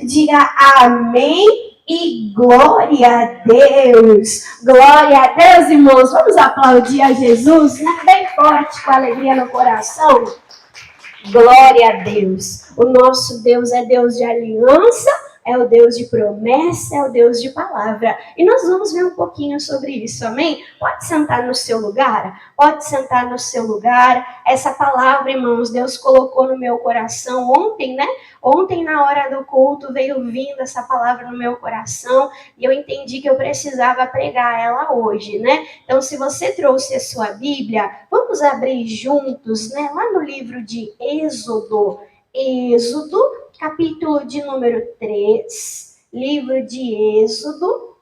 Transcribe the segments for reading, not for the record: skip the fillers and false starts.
Diga amém e glória a Deus. Glória a Deus, irmãos. Vamos aplaudir a Jesus, né? Bem forte, com alegria no coração. Glória a Deus. O nosso Deus é Deus de aliança, é o Deus de promessa, é o Deus de palavra. E nós vamos ver um pouquinho sobre isso, amém? Pode sentar no seu lugar? Pode sentar no seu lugar. Essa palavra, irmãos, Deus colocou no meu coração ontem, né? Ontem, na hora do culto, veio vindo essa palavra no meu coração e eu entendi que eu precisava pregar ela hoje, né? Então, se você trouxe a sua Bíblia, vamos abrir juntos, né? Lá no livro de Êxodo, capítulo de número 3, livro de Êxodo,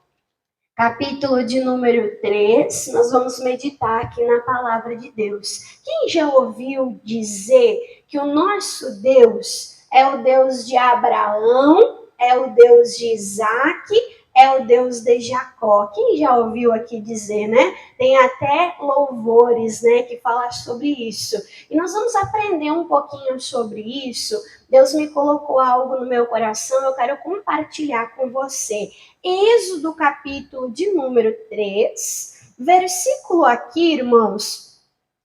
capítulo de número 3, nós vamos meditar aqui na palavra de Deus. Quem já ouviu dizer que o nosso Deus é o Deus de Abraão, é o Deus de Isaac, é o Deus de Jacó? Quem já ouviu aqui dizer, né? Tem até louvores, né, que falam sobre isso. E nós vamos aprender um pouquinho sobre isso. Deus me colocou algo no meu coração, eu quero compartilhar com você. Êxodo, capítulo de número 3, versículo aqui, irmãos,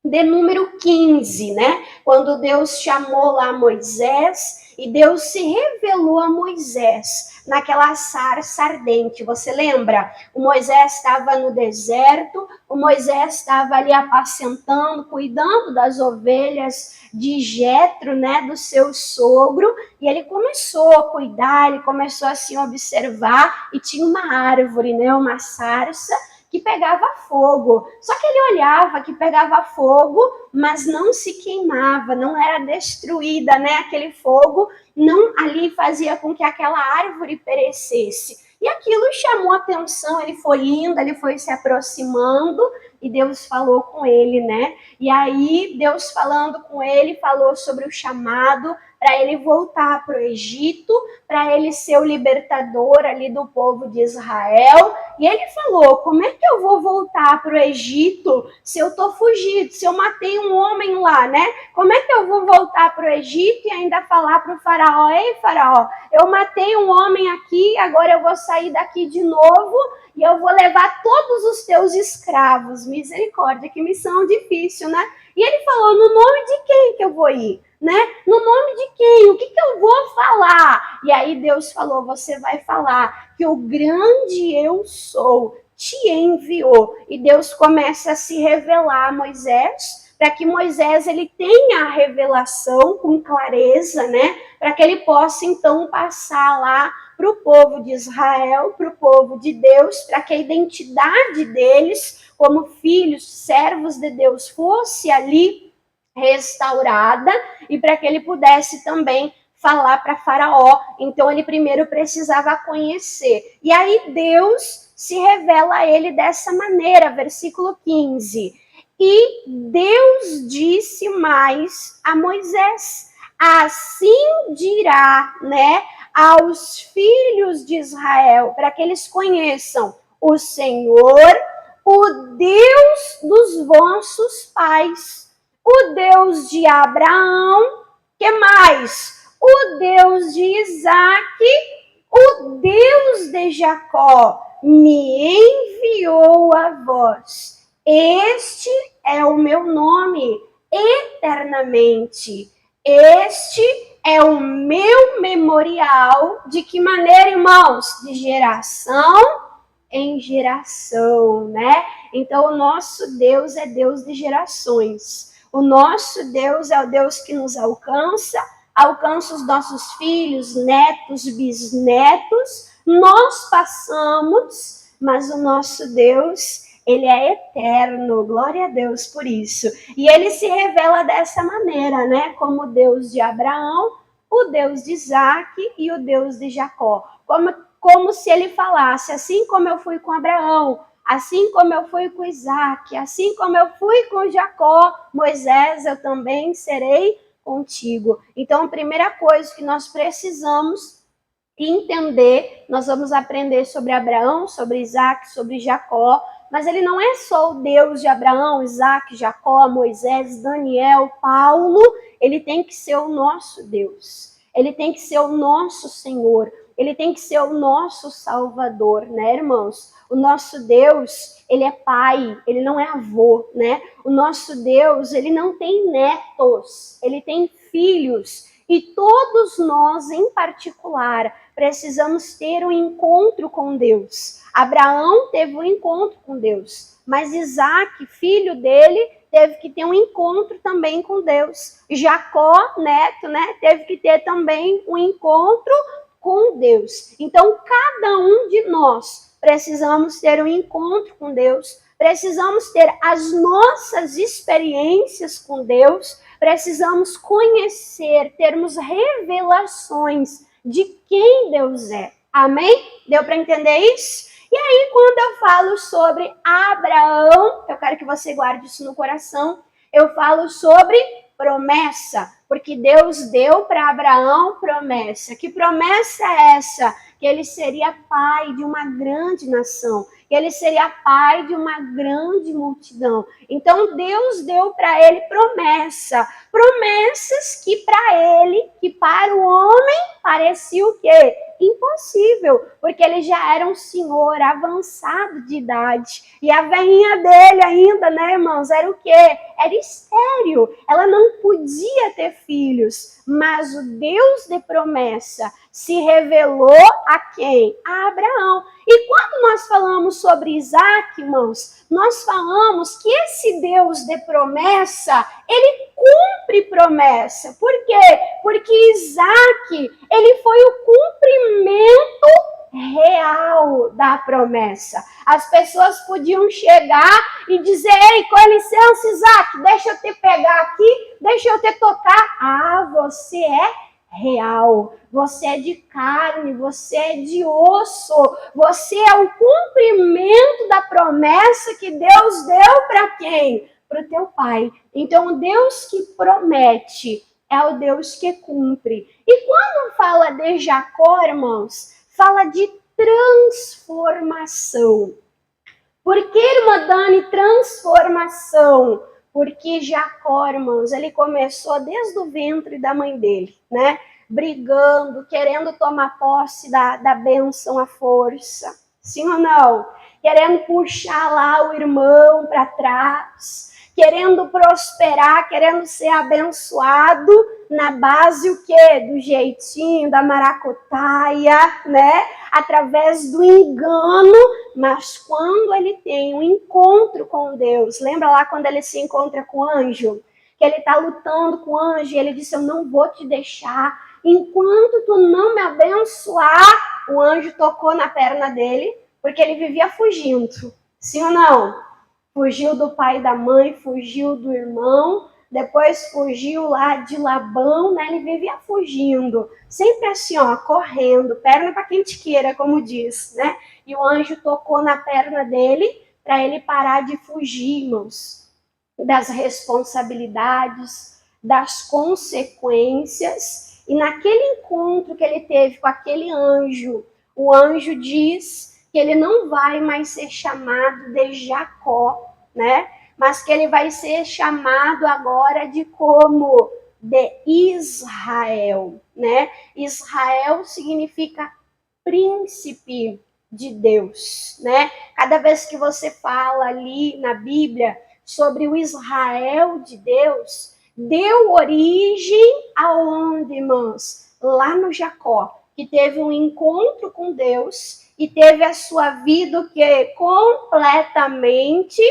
de número 15, né? Quando Deus chamou lá Moisés e Deus se revelou a Moisés naquela sarça ardente. Você lembra? O Moisés estava no deserto, o Moisés estava ali apacentando, cuidando das ovelhas de Jetro, né, do seu sogro, e ele começou a cuidar, ele começou a se observar, e tinha uma árvore, né, uma sarça, que pegava fogo. Só que ele olhava que pegava fogo, mas não se queimava, não era destruída, né? Aquele fogo não ali fazia com que aquela árvore perecesse. E aquilo chamou a atenção, ele foi indo, ele foi se aproximando e Deus falou com ele, né? E aí Deus falando com ele, falou sobre o chamado para ele voltar para o Egito, para ele ser o libertador ali do povo de Israel. E ele falou, como é que eu vou voltar para o Egito se eu estou fugido, se eu matei um homem lá, né? Como é que eu vou voltar para o Egito e ainda falar para o faraó, ei faraó, eu matei um homem aqui, agora eu vou sair daqui de novo e eu vou levar todos os teus escravos. Misericórdia, que missão difícil, né? E ele falou, no nome de quem que eu vou ir? Né? No nome de quem? O que eu vou falar? E aí Deus falou, você vai falar que o grande eu sou te enviou. E Deus começa a se revelar a Moisés, para que Moisés ele tenha a revelação com clareza, né? Para que ele possa então passar lá para o povo de Israel, para o povo de Deus, para que a identidade deles como filhos, servos de Deus, fosse ali restaurada e para que ele pudesse também falar para Faraó. Então ele primeiro precisava conhecer. E aí Deus se revela a ele dessa maneira, versículo 15. E Deus disse mais a Moisés, assim dirá, né, aos filhos de Israel, para que eles conheçam o Senhor, o Deus dos vossos pais, o Deus de Abraão, que mais? O Deus de Isaac, o Deus de Jacó, me enviou a vós. Este é o meu nome eternamente. Este é o meu memorial. De que maneira, irmãos? De geração em geração, né? Então, o nosso Deus é Deus de gerações. O nosso Deus é o Deus que nos alcança, alcança os nossos filhos, netos, bisnetos. Nós passamos, mas o nosso Deus, ele é eterno. Glória a Deus por isso. E ele se revela dessa maneira, né? Como o Deus de Abraão, o Deus de Isaac e o Deus de Jacó. Como se ele falasse, assim como eu fui com Abraão, assim como eu fui com Isaac, assim como eu fui com Jacó, Moisés, eu também serei contigo. Então, a primeira coisa que nós precisamos entender, nós vamos aprender sobre Abraão, sobre Isaac, sobre Jacó, mas ele não é só o Deus de Abraão, Isaac, Jacó, Moisés, Daniel, Paulo, ele tem que ser o nosso Deus. Ele tem que ser o nosso Senhor. ele tem que ser o nosso Salvador, né, irmãos? O nosso Deus, ele é pai, ele não é avô, né? O nosso Deus, ele não tem netos, ele tem filhos. E todos nós, em particular, precisamos ter um encontro com Deus. Abraão teve um encontro com Deus, mas Isaac, filho dele, teve que ter um encontro também com Deus. Jacó, neto, né, teve que ter também um encontro com Deus. Então, cada um de nós precisamos ter um encontro com Deus, precisamos ter as nossas experiências com Deus, precisamos conhecer, termos revelações de quem Deus é. Amém? Deu para entender isso? E aí, quando eu falo sobre Abraão, eu quero que você guarde isso no coração, eu falo sobre promessa, porque Deus deu para Abraão promessa. Que promessa é essa? Que ele seria pai de uma grande nação, que ele seria pai de uma grande multidão. Então Deus deu para ele promessas que para ele, que para o homem parecia o quê? Impossível, porque ele já era um senhor avançado de idade. E a velhinha dele ainda, né, irmãos, era o quê? Era estéril. Ela não podia ter filhos, mas o Deus de promessa se revelou a quem? A Abraão. E quando nós falamos sobre Isaac, irmãos, nós falamos que esse Deus de promessa, ele cumpre promessa. Por quê? Porque Isaac, ele foi o cumprimento real da promessa. As pessoas podiam chegar e dizer: ei, com licença, Isaac, deixa eu te pegar aqui, deixa eu te tocar. Ah, você é real, você é de carne, você é de osso, você é o cumprimento da promessa que Deus deu para quem? Para o teu pai. Então, o Deus que promete é o Deus que cumpre. E quando fala de Jacó, irmãos, fala de transformação. Por que, irmã Dani, transformação? Porque Jacó, irmãos, ele começou desde o ventre da mãe dele, né? Brigando, querendo tomar posse da bênção à força. Sim ou não? Querendo puxar lá o irmão para trás, querendo prosperar, querendo ser abençoado na base o quê? Do jeitinho, da maracutaia, né? Através do engano, mas quando ele tem um encontro com Deus, lembra lá quando ele se encontra com o anjo? Que ele está lutando com o anjo e ele disse: eu não vou te deixar, enquanto tu não me abençoar. O anjo tocou na perna dele, porque ele vivia fugindo, sim ou não? Fugiu do pai e da mãe, fugiu do irmão, depois fugiu lá de Labão, né? Ele vivia fugindo, sempre assim, ó, correndo, perna para quem te queira, como diz, né? E o anjo tocou na perna dele para ele parar de fugir, irmãos, das responsabilidades, das consequências. E naquele encontro que ele teve com aquele anjo, o anjo diz que ele não vai mais ser chamado de Jacó, né? Mas que ele vai ser chamado agora de como? De Israel, né? Israel significa príncipe de Deus, né? Cada vez que você fala ali na Bíblia sobre o Israel de Deus, deu origem aonde, irmãos? Lá no Jacó, que teve um encontro com Deus e teve a sua vida o quê? Completamente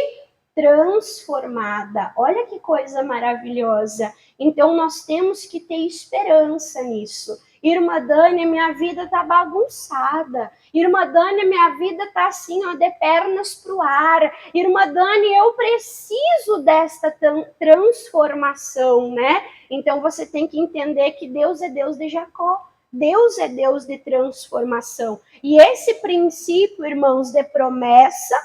transformada. Olha que coisa maravilhosa. Então nós temos que ter esperança nisso. Irmã Dani, minha vida tá bagunçada. Irmã Dani, minha vida tá assim, ó, de pernas pro ar. Irmã Dani, eu preciso desta transformação, né? Então você tem que entender que Deus é Deus de Jacó. Deus é Deus de transformação. E esse princípio, irmãos, de promessa,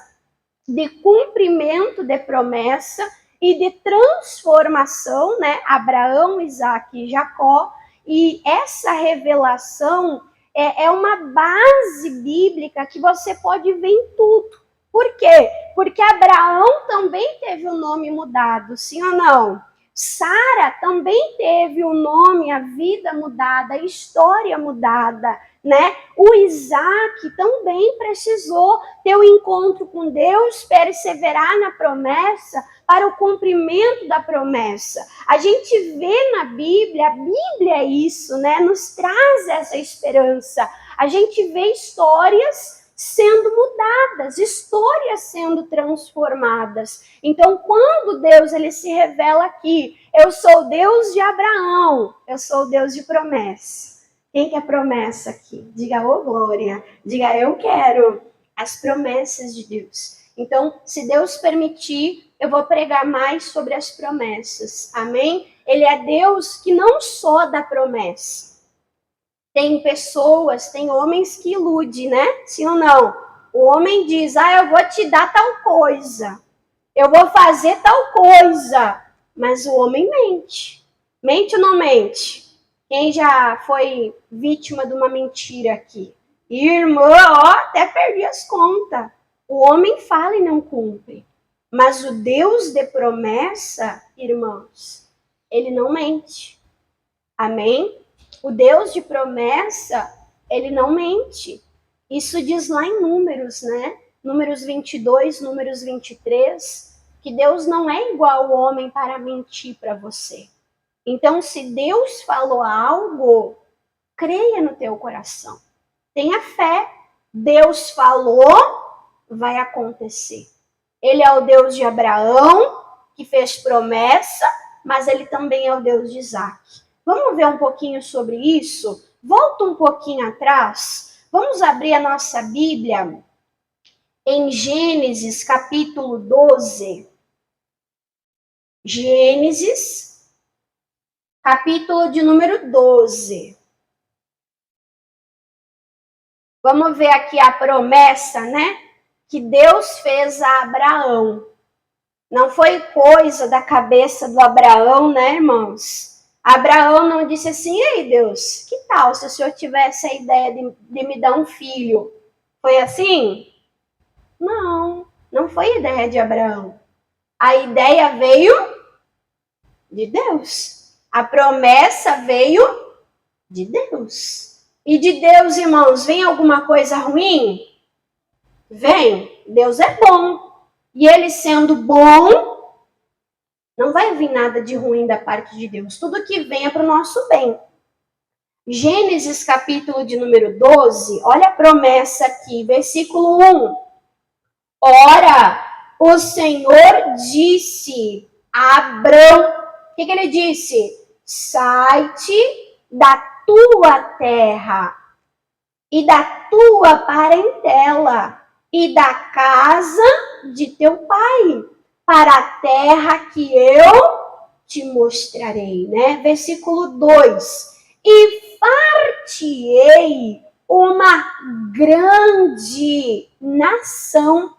de cumprimento de promessa e de transformação, né? Abraão, Isaac e Jacó. E essa revelação é uma base bíblica que você pode ver em tudo. Por quê? Porque Abraão também teve o nome mudado, sim ou não? Sara também teve o nome, a vida mudada, a história mudada. né? O Isaac também precisou ter o encontro com Deus, perseverar na promessa para o cumprimento da promessa. A gente vê na Bíblia, a Bíblia é isso, né? Nos traz essa esperança. A gente vê histórias sendo mudadas, histórias sendo transformadas. Então, quando Deus ele se revela aqui, eu sou Deus de Abraão, eu sou Deus de promessa. Quem quer promessa aqui? Diga, ô glória. Diga, eu quero as promessas de Deus. Então, se Deus permitir, eu vou pregar mais sobre as promessas. Amém? Ele é Deus que não só dá promessa. Tem pessoas, tem homens que iludem, né? Sim ou não? O homem diz, eu vou te dar tal coisa. Eu vou fazer tal coisa. Mas o homem mente. Mente ou não mente? Quem já foi vítima de uma mentira aqui? Irmã, até perdi as contas. O homem fala e não cumpre. Mas o Deus de promessa, irmãos, ele não mente. Amém? O Deus de promessa, ele não mente. Isso diz lá em Números, né? Números 22, Números 23, que Deus não é igual ao homem para mentir para você. Então, se Deus falou algo, creia no teu coração. Tenha fé. Deus falou, vai acontecer. Ele é o Deus de Abraão, que fez promessa, mas ele também é o Deus de Isaac. Vamos ver um pouquinho sobre isso? Volta um pouquinho atrás. Vamos abrir a nossa Bíblia em Gênesis, capítulo 12. Gênesis, capítulo de número 12. Vamos ver aqui a promessa, né? Que Deus fez a Abraão. Não foi coisa da cabeça do Abraão, né, irmãos? Abraão não disse assim, ei Deus, que tal se o Senhor tivesse a ideia de me dar um filho? Foi assim? Não, não foi ideia de Abraão. A ideia veio de Deus. A promessa veio de Deus. E de Deus, irmãos, vem alguma coisa ruim? Vem. Deus é bom. E ele sendo bom, não vai vir nada de ruim da parte de Deus. Tudo que vem é para o nosso bem. Gênesis capítulo de número 12, olha a promessa aqui, versículo 1. Ora, o Senhor disse a Abrão, o que ele disse? Sai-te da tua terra e da tua parentela e da casa de teu pai, para a terra que eu te mostrarei, né? Versículo 2. E far-te-ei uma grande nação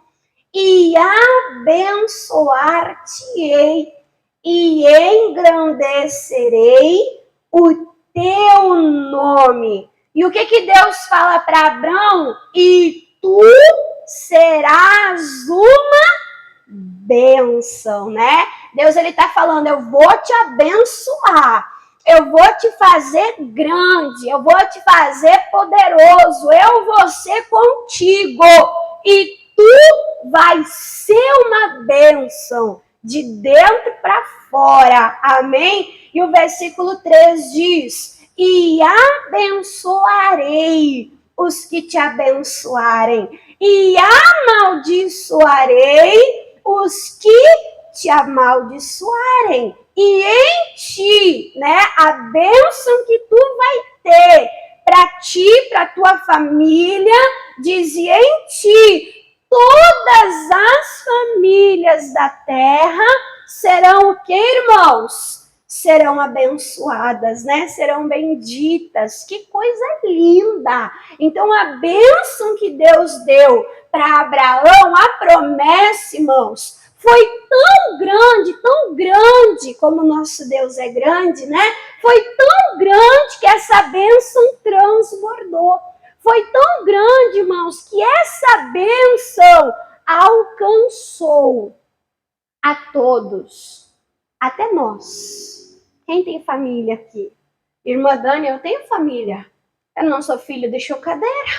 e abençoar-te-ei e engrandecerei o teu nome. E o que Deus fala para Abrão? E tu serás uma bênção, né? Deus ele tá falando, eu vou te abençoar, eu vou te fazer grande, eu vou te fazer poderoso, eu vou ser contigo e tu vai ser uma bênção de dentro para fora, amém? E o versículo 3 diz, e abençoarei os que te abençoarem, e amaldiçoarei os que te amaldiçoarem. E em ti, né, a bênção que tu vai ter para ti, para tua família, diz, e em ti todas as famílias da terra serão o que, irmãos? Serão abençoadas, né? Serão benditas. Que coisa linda! Então, a bênção que Deus deu para Abraão, a promessa, irmãos, foi tão grande, como o nosso Deus é grande, né? Foi tão grande que essa bênção transbordou. Foi tão grande, irmãos, que essa bênção alcançou a todos, até nós. Quem tem família aqui? Irmã Dani, eu tenho família. Eu não sou filho de chocadeira.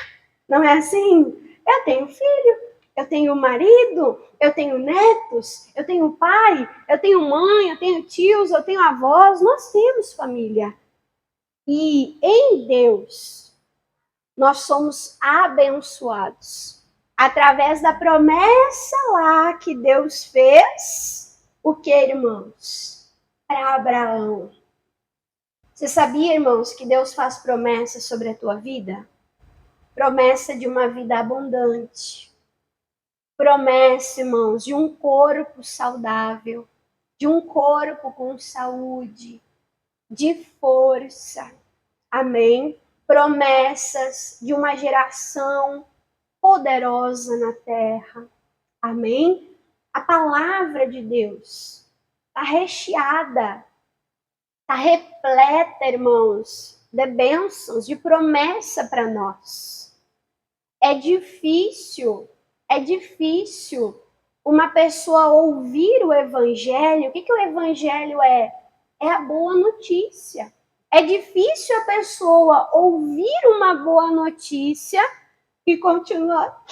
Não é assim? Eu tenho filho, eu tenho marido, eu tenho netos, eu tenho pai, eu tenho mãe, eu tenho tios, eu tenho avós. Nós temos família. E em Deus, nós somos abençoados. Através da promessa lá que Deus fez, o que, irmãos? Para Abraão. Você sabia, irmãos, que Deus faz promessas sobre a tua vida? Promessa de uma vida abundante. Promessa, irmãos, de um corpo saudável, de um corpo com saúde, de força. Amém? Promessas de uma geração poderosa na terra. Amém? A palavra de Deus está recheada, está repleta, irmãos, de bênçãos, de promessa para nós. É difícil uma pessoa ouvir o evangelho. O que o evangelho é? É a boa notícia. É difícil a pessoa ouvir uma boa notícia e continuar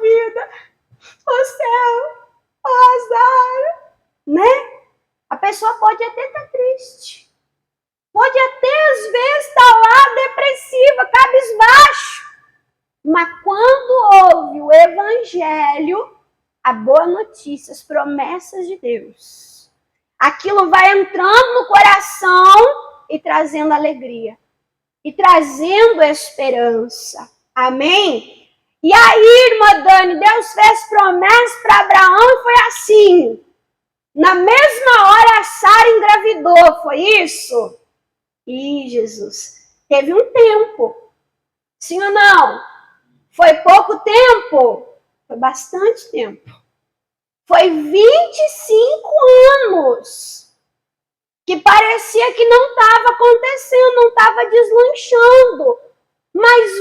vida, o céu, o azar, né? A pessoa pode até estar triste. Pode até, às vezes, estar lá depressiva, cabisbaixo. Mas quando ouve o evangelho, a boa notícia, as promessas de Deus, aquilo vai entrando no coração e trazendo alegria. E trazendo esperança. Amém? E aí, irmã Dani, Deus fez promessa para Abraão e foi assim. Na mesma hora a Sara engravidou, foi isso? Ih, Jesus, teve um tempo. Sim ou não? Foi pouco tempo? Foi bastante tempo. Foi 25 anos. Que parecia que não estava acontecendo, não estava deslanchando. Mas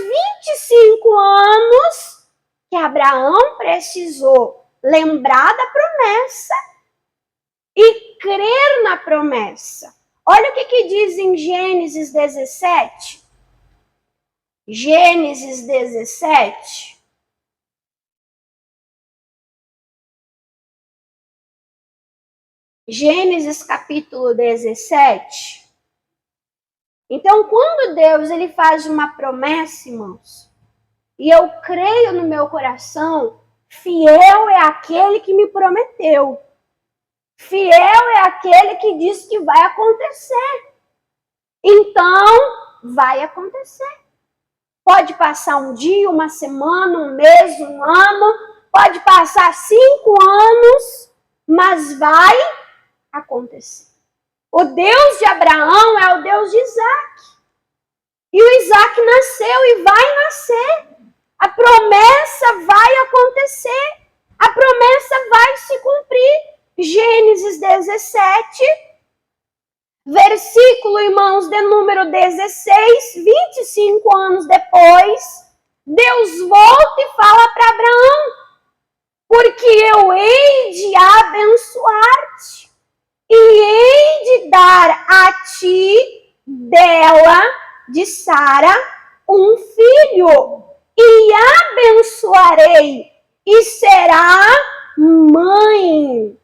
25 anos que Abraão precisou lembrar da promessa e crer na promessa. Olha o que diz em Gênesis 17. Gênesis 17. Gênesis capítulo 17. Então, quando Deus ele faz uma promessa, irmãos, e eu creio no meu coração, fiel é aquele que me prometeu. Fiel é aquele que diz que vai acontecer. Então, vai acontecer. Pode passar um dia, uma semana, um mês, um ano, pode passar 5 anos, mas vai acontecer. O Deus de Abraão é o Deus de Isaac. E o Isaac nasceu e vai nascer. A promessa vai acontecer. A promessa vai se cumprir. Gênesis 17, versículo, irmãos, de número 16, 25 anos depois, Deus volta e fala para Abraão, porque eu hei de abençoar-te e hei de dar a ti dela, de Sara, um filho, e abençoarei, e será mãe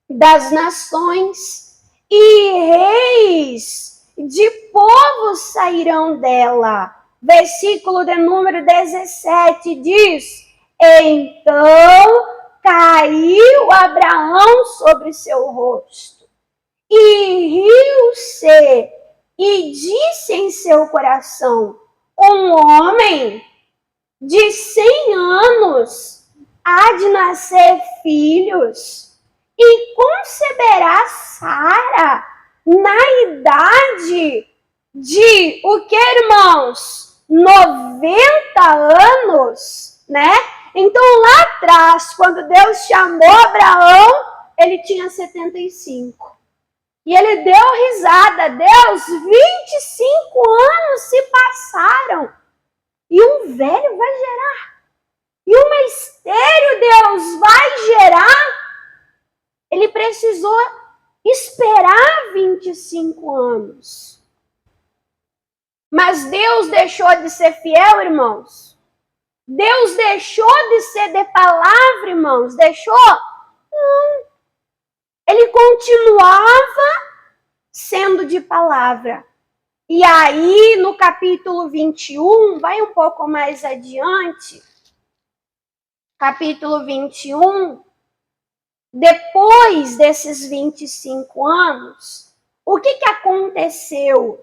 das nações, e reis de povos sairão dela. Versículo de número 17 diz, então caiu Abraão sobre seu rosto, e riu-se, e disse em seu coração, um homem de 100 anos há de nascer filhos, e conceberá Sara na idade de, o que, irmãos? 90 anos, né? Então, lá atrás, quando Deus chamou Abraão, ele tinha 75. E ele deu risada. Deus, 25 anos se passaram. E um velho vai gerar. E uma estéril Deus vai gerar. Ele precisou esperar 25 anos. Mas Deus deixou de ser fiel, irmãos? Deus deixou de ser de palavra, irmãos? Deixou? Não. Ele continuava sendo de palavra. E aí, no capítulo 21, vai um pouco mais adiante, capítulo 21, depois desses 25 anos, o que aconteceu?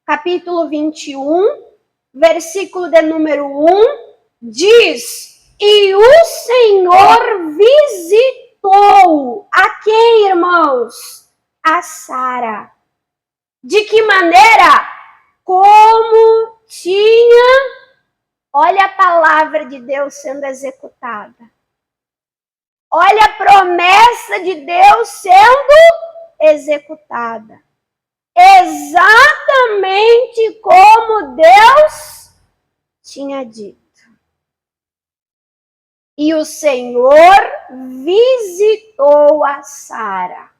Capítulo 21, versículo de número 1, diz: e o Senhor visitou a quem, irmãos? A Sara. De que maneira? Como tinha, olha a palavra de Deus sendo executada. Olha a promessa de Deus sendo executada. Exatamente como Deus tinha dito. E o Senhor visitou a Sara.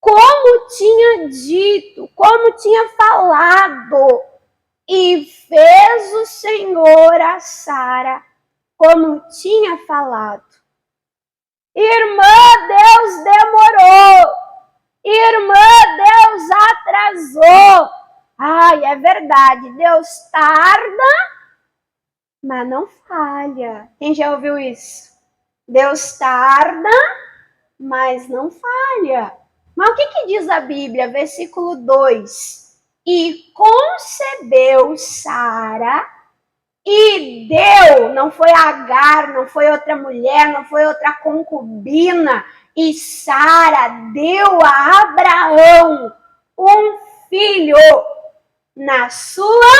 Como tinha dito, como tinha falado, e fez o Senhor a Sara como tinha falado. Irmã, Deus demorou. Irmã, Deus atrasou. Ai, é verdade, Deus tarda, mas não falha. Quem já ouviu isso? Deus tarda, mas não falha. Mas o que diz a Bíblia? Versículo 2. E concebeu Sara e deu, não foi Agar, não foi outra mulher, não foi outra concubina, e Sara deu a Abraão um filho na sua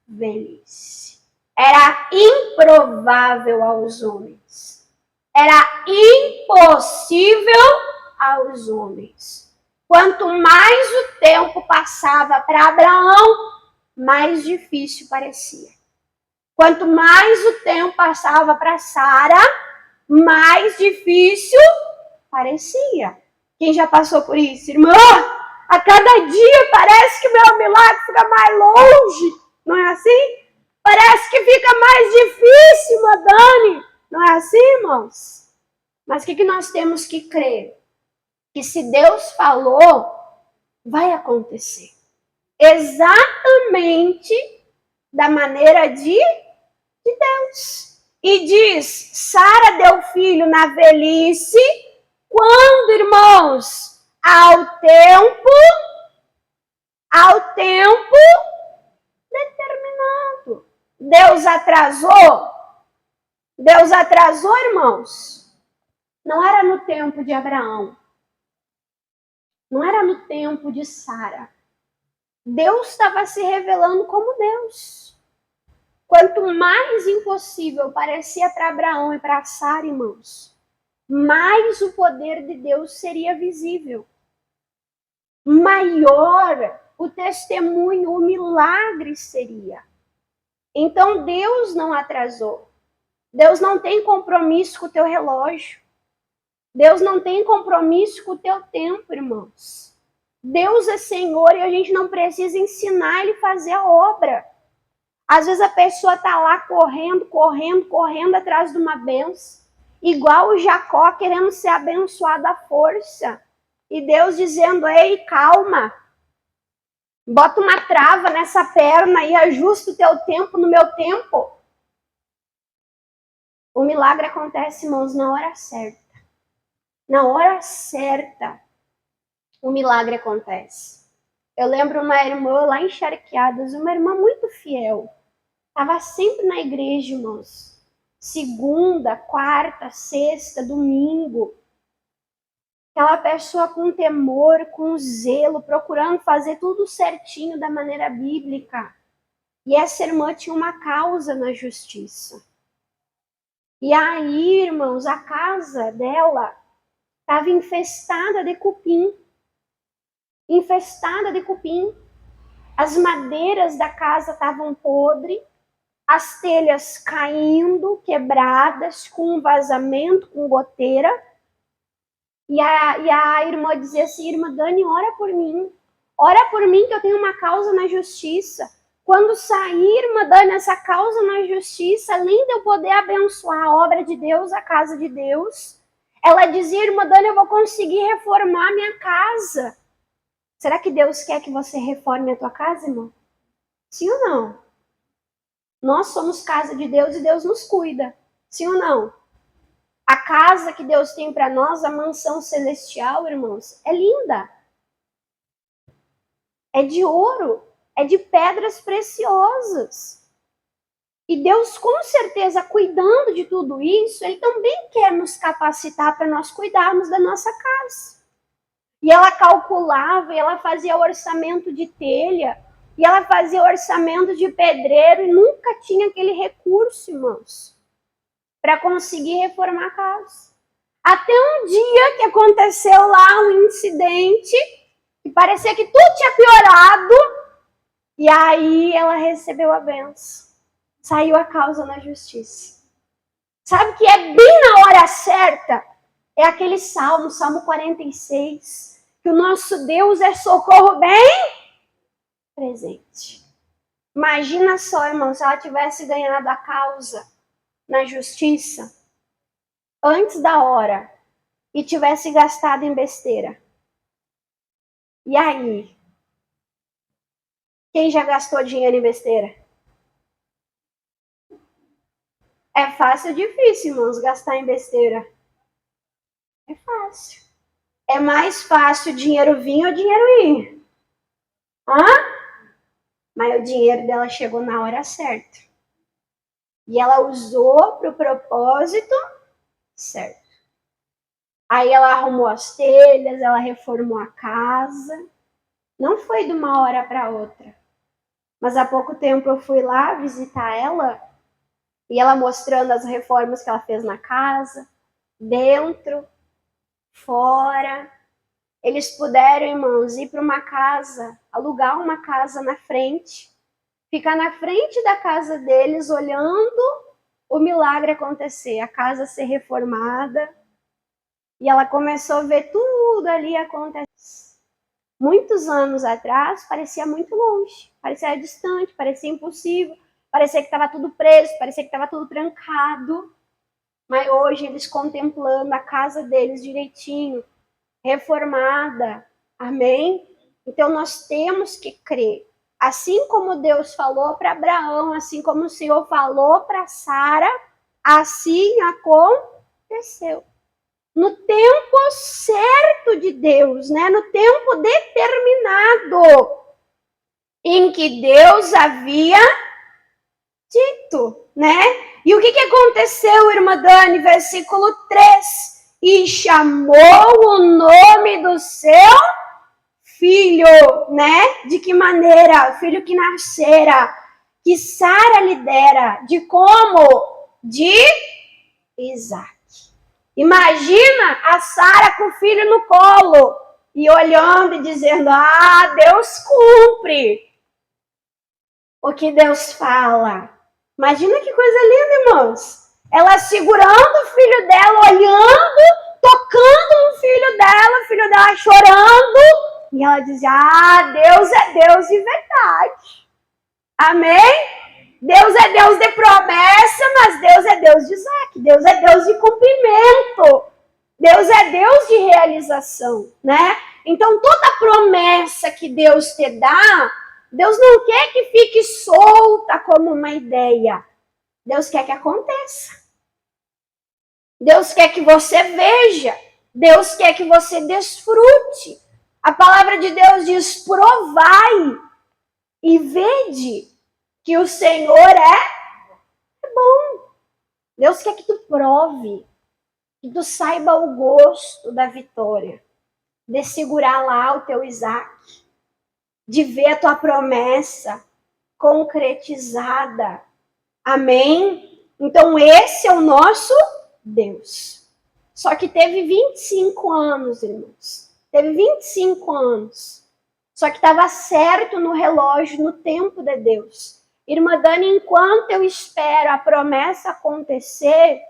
velhice. Era improvável aos homens. Era impossível aos homens. Quanto mais o tempo passava para Abraão, mais difícil parecia. Quanto mais o tempo passava para Sara, mais difícil parecia. Quem já passou por isso? Irmã, a cada dia parece que o meu milagre fica mais longe. Não é assim? Parece que fica mais difícil, Madani. Não é assim, irmãos? Mas o que nós temos que crer? Que se Deus falou, vai acontecer. Exatamente da maneira de Deus. E diz, Sara deu filho na velhice, quando, irmãos? Ao tempo determinado. Deus atrasou? Deus atrasou, irmãos? Não era no tempo de Abraão. Não era no tempo de Sara. Deus estava se revelando como Deus. Quanto mais impossível parecia para Abraão e para Sara, irmãos, mais o poder de Deus seria visível. Maior o testemunho, o milagre seria. Então Deus não atrasou. Deus não tem compromisso com o teu relógio. Deus não tem compromisso com o teu tempo, irmãos. Deus é Senhor e a gente não precisa ensinar Ele a fazer a obra. Às vezes a pessoa está lá correndo atrás de uma benção. Igual o Jacó querendo ser abençoado à força. E Deus dizendo, ei, calma. Bota uma trava nessa perna e ajusta o teu tempo no meu tempo. O milagre acontece, irmãos, na hora certa. Na hora certa, o milagre acontece. Eu lembro uma irmã lá em Charqueadas, uma irmã muito fiel. Estava sempre na igreja, irmãos. Segunda, quarta, sexta, domingo. Aquela pessoa com temor, com zelo, procurando fazer tudo certinho da maneira bíblica. E essa irmã tinha uma causa na justiça. E aí, irmãos, a casa dela estava infestada de cupim. Infestada de cupim. As madeiras da casa estavam podres, as telhas caindo, quebradas, com vazamento, com goteira. E a irmã dizia assim, irmã Dani, ora por mim. Ora por mim que eu tenho uma causa na justiça. Quando sair, irmã Dani, essa causa na justiça, além de eu poder abençoar a obra de Deus, a casa de Deus, ela dizia, irmã Dani, eu vou conseguir reformar minha casa. Será que Deus quer que você reforme a tua casa, irmão? Sim ou não? Nós somos casa de Deus e Deus nos cuida. Sim ou não? A casa que Deus tem para nós, a mansão celestial, irmãos, é linda. É de ouro, é de pedras preciosas. E Deus, com certeza, cuidando de tudo isso, Ele também quer nos capacitar para nós cuidarmos da nossa casa. E ela calculava, e ela fazia orçamento de telha, e ela fazia orçamento de pedreiro, e nunca tinha aquele recurso, irmãos, para conseguir reformar a casa. Até um dia que aconteceu lá um incidente, que parecia que tudo tinha piorado, e aí ela recebeu a benção. Saiu a causa na justiça. Sabe que é bem na hora certa? É aquele salmo, Salmo 46, que o nosso Deus é socorro bem presente. Imagina só, irmão, se ela tivesse ganhado a causa na justiça antes da hora e tivesse gastado em besteira. E aí? Quem já gastou dinheiro em besteira? É fácil ou difícil, irmãos, gastar em besteira? É fácil. É mais fácil o dinheiro vir ou o dinheiro ir? Hã? Mas o dinheiro dela chegou na hora certa. E ela usou para o propósito certo. Aí ela arrumou as telhas, ela reformou a casa. Não foi de uma hora para outra. Mas há pouco tempo eu fui lá visitar ela e ela mostrando as reformas que ela fez na casa, dentro, fora. Eles puderam, irmãos, ir para uma casa, alugar uma casa na frente, ficar na frente da casa deles, olhando o milagre acontecer, a casa ser reformada. E ela começou a ver tudo ali acontecer. Muitos anos atrás, parecia muito longe, parecia distante, parecia impossível, parecia que estava tudo preso, parecia que estava tudo trancado. Mas hoje eles contemplando a casa deles direitinho, reformada. Amém? Então nós temos que crer. Assim como Deus falou para Abraão, assim como o Senhor falou para Sara, assim aconteceu. No tempo certo de Deus, né? No tempo determinado em que Deus havia dito, né? E o que aconteceu, irmã Dani? Versículo 3. E chamou o nome do seu filho, né? De que maneira? O filho que nascera, que Sara lhe dera. De como? De Isaac. Imagina a Sara com o filho no colo e olhando e dizendo, Deus cumpre o que Deus fala. Imagina que coisa linda, irmãos. Ela segurando o filho dela, olhando, tocando no o filho dela chorando. E ela dizia, Deus é Deus de verdade. Amém? Deus é Deus de promessa, mas Deus é Deus de Isaac. Deus é Deus de cumprimento. Deus é Deus de realização, né? Então, toda promessa que Deus te dá, Deus não quer que fique solta como uma ideia. Deus quer que aconteça. Deus quer que você veja. Deus quer que você desfrute. A palavra de Deus diz, provai e vede que o Senhor é bom. Deus quer que tu prove, que tu saiba o gosto da vitória, de segurar lá o teu Isaac, de ver a tua promessa concretizada. Amém? Então esse é o nosso Deus. Só que teve 25 anos, irmãos. Teve 25 anos. Só que estava certo no relógio, no tempo de Deus. Irmã Dani, enquanto eu espero a promessa acontecer,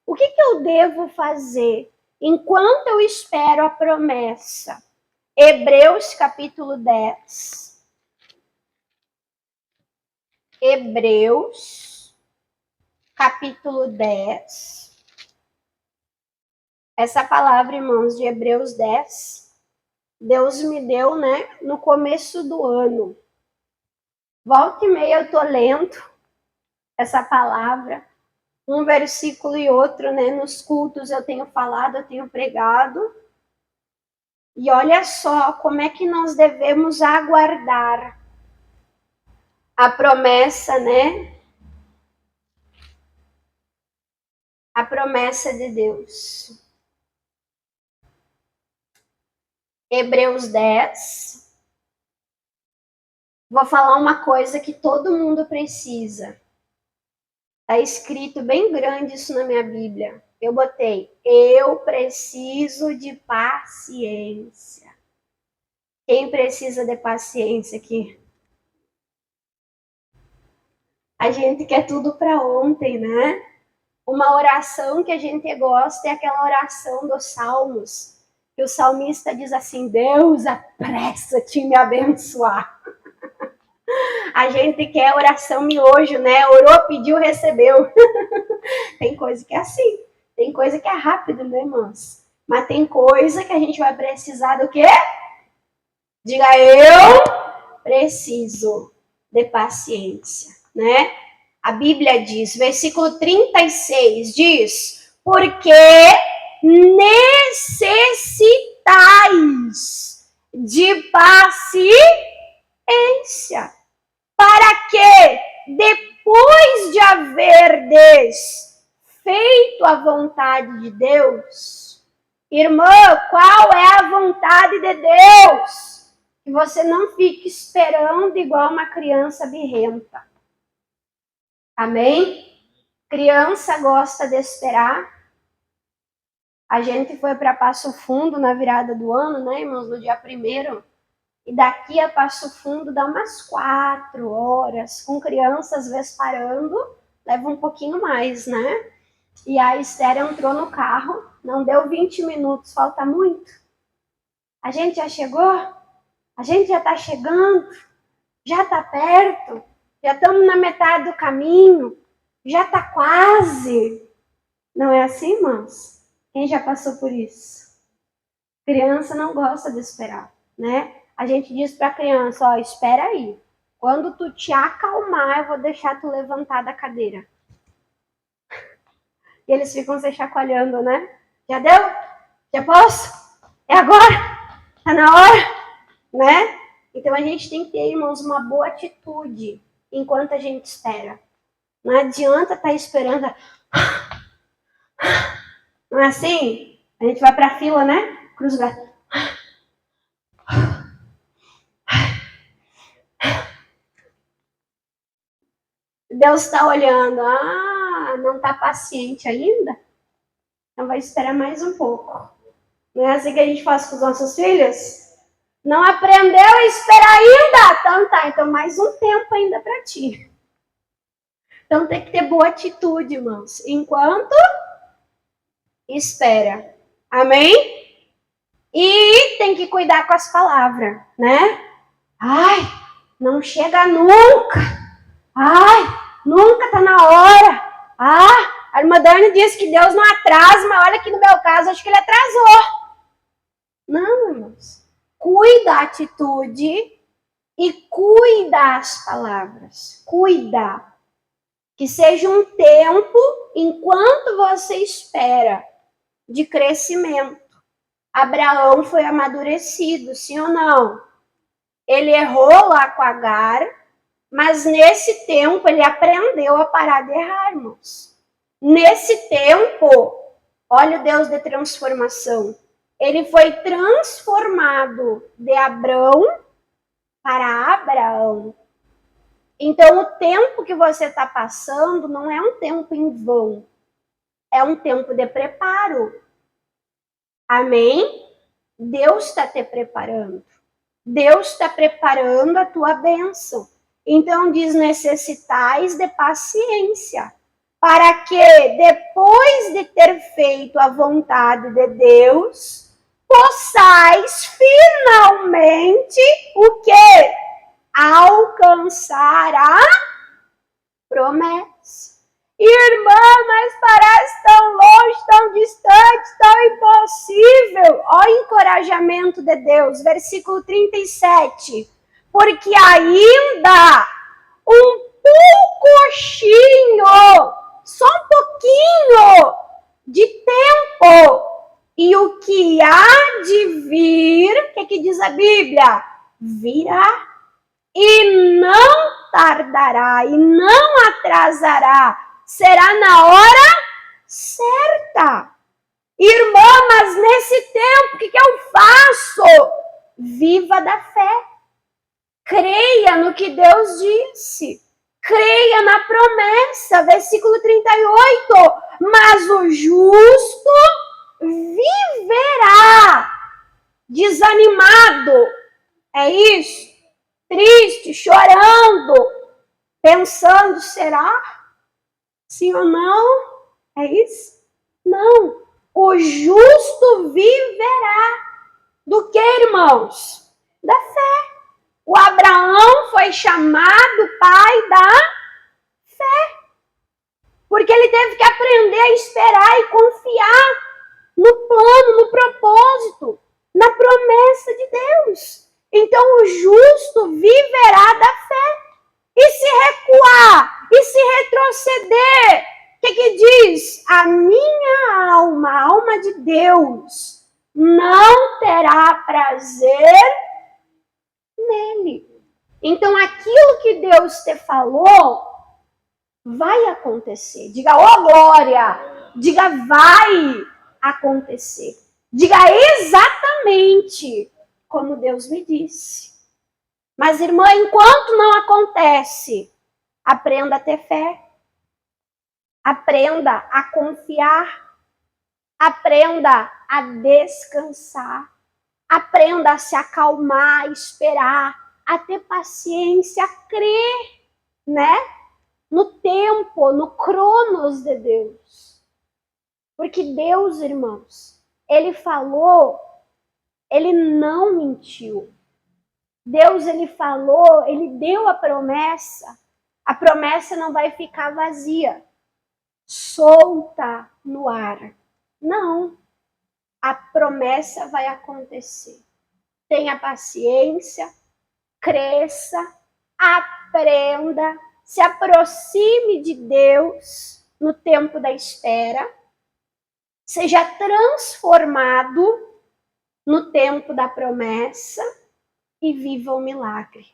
o que eu devo fazer? Enquanto eu espero a promessa, Hebreus capítulo 10. Hebreus capítulo 10. Essa palavra, irmãos, de Hebreus 10, Deus me deu, né, no começo do ano. Volta e meia eu tô lendo essa palavra, um versículo e outro, né, nos cultos eu tenho falado, eu tenho pregado. E olha só como é que nós devemos aguardar a promessa, né? A promessa de Deus. Hebreus 10. Vou falar uma coisa que todo mundo precisa. Está escrito bem grande isso na minha Bíblia. Eu botei, eu preciso de paciência. Quem precisa de paciência aqui? A gente quer tudo para ontem, né? Uma oração que a gente gosta é aquela oração dos Salmos, que o salmista diz assim, Deus, apressa-te em me abençoar. A gente quer oração miojo, né? Orou, pediu, recebeu. Tem coisa que é assim. Tem coisa que é rápido, né, irmãos? Mas tem coisa que a gente vai precisar do quê? Diga, eu preciso de paciência, né? A Bíblia diz, versículo 36, diz, porque necessitais de paciência, para que, depois de haverdes feito a vontade de Deus, irmã, qual é a vontade de Deus? Que você não fique esperando igual uma criança birrenta. Amém? Criança gosta de esperar. A gente foi para Passo Fundo na virada do ano, né, irmãos? No dia 1º. E daqui a Passo Fundo dá umas 4 horas. Com crianças, às vezes parando, leva um pouquinho mais, né? E a Esther entrou no carro, não deu 20 minutos, falta muito. A gente já chegou? A gente já está chegando? Já está perto? Já estamos na metade do caminho? Já está quase? Não é assim, irmãos? Quem já passou por isso? Criança não gosta de esperar, né? A gente diz para a criança, ó, espera aí. Quando tu te acalmar, eu vou deixar tu levantar da cadeira. E eles ficam se chacoalhando, né? Já deu? Já posso? É agora? Tá na hora? Né? Então a gente tem que ter, irmãos, uma boa atitude enquanto a gente espera. Não adianta estar esperando. Não é assim? A gente vai pra fila, né? Cruza o braço. Deus está olhando. Ah, não está paciente ainda? Então vai esperar mais um pouco. Não é assim que a gente faz com os nossos filhos? Não aprendeu a esperar ainda? Então tá, então mais um tempo ainda para ti. Então tem que ter boa atitude, irmãos. Enquanto espera. Amém? E tem que cuidar com as palavras, né? Ai, não chega nunca. Ai, nunca tá na hora. Ah, a irmã Dani disse que Deus não atrasa, mas olha aqui no meu caso, acho que ele atrasou. Não, irmãos. Cuida a atitude e cuida as palavras. Cuida. Que seja um tempo, enquanto você espera, de crescimento. Abraão foi amadurecido, sim ou não? Ele errou lá com Agar, mas nesse tempo ele aprendeu a parar de errar, irmãos. Nesse tempo, olha o Deus de transformação. Ele foi transformado de Abrão para Abraão. Então, o tempo que você está passando não é um tempo em vão. É um tempo de preparo. Amém? Deus está te preparando. Deus está preparando a tua bênção. Então, diz, necessitais de paciência, para que, depois de ter feito a vontade de Deus, possais finalmente o quê? Alcançar a promessa. Irmã, mas parece tão longe, tão distante, tão impossível. Olha o encorajamento de Deus, versículo 37. Porque ainda um pouquinho, só um pouquinho de tempo, e o que há de vir, o que diz a Bíblia? Virá. E não tardará, e não atrasará, será na hora certa. Irmã, mas nesse tempo, o que eu faço? Viva da fé. Creia no que Deus disse. Creia na promessa. Versículo 38. Mas o justo viverá desanimado. É isso? Triste, chorando, pensando, será? Sim ou não? É isso? Não. O justo viverá. Do que, irmãos? Da fé. O Abraão foi chamado pai da fé. Porque ele teve que aprender a esperar e confiar no plano, no propósito, na promessa de Deus. Então o justo viverá da fé. E se recuar, e se retroceder, o que diz? A minha alma, a alma de Deus, não terá prazer nele. Então aquilo que Deus te falou vai acontecer. Diga, ô glória! Diga, vai acontecer. Diga exatamente como Deus me disse. Mas, irmã, enquanto não acontece, aprenda a ter fé. Aprenda a confiar. Aprenda a descansar. Aprenda a se acalmar, esperar, a ter paciência, a crer, né? No tempo, no cronos de Deus. Porque Deus, irmãos, Ele falou, Ele não mentiu. Deus, Ele falou, Ele deu a promessa. A promessa não vai ficar vazia, solta no ar. Não. A promessa vai acontecer. Tenha paciência, cresça, aprenda, se aproxime de Deus no tempo da espera, seja transformado no tempo da promessa e viva o milagre.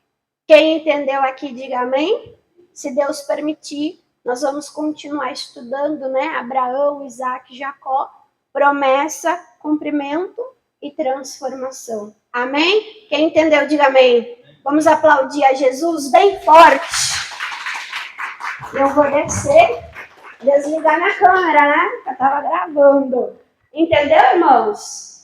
Quem entendeu aqui, diga amém. Se Deus permitir, nós vamos continuar estudando, né? Abraão, Isaac, Jacó, promessa, cumprimento e transformação. Amém? Quem entendeu, diga amém. Vamos aplaudir a Jesus bem forte. Eu vou desligar minha câmera, né? Eu estava gravando. Entendeu, irmãos?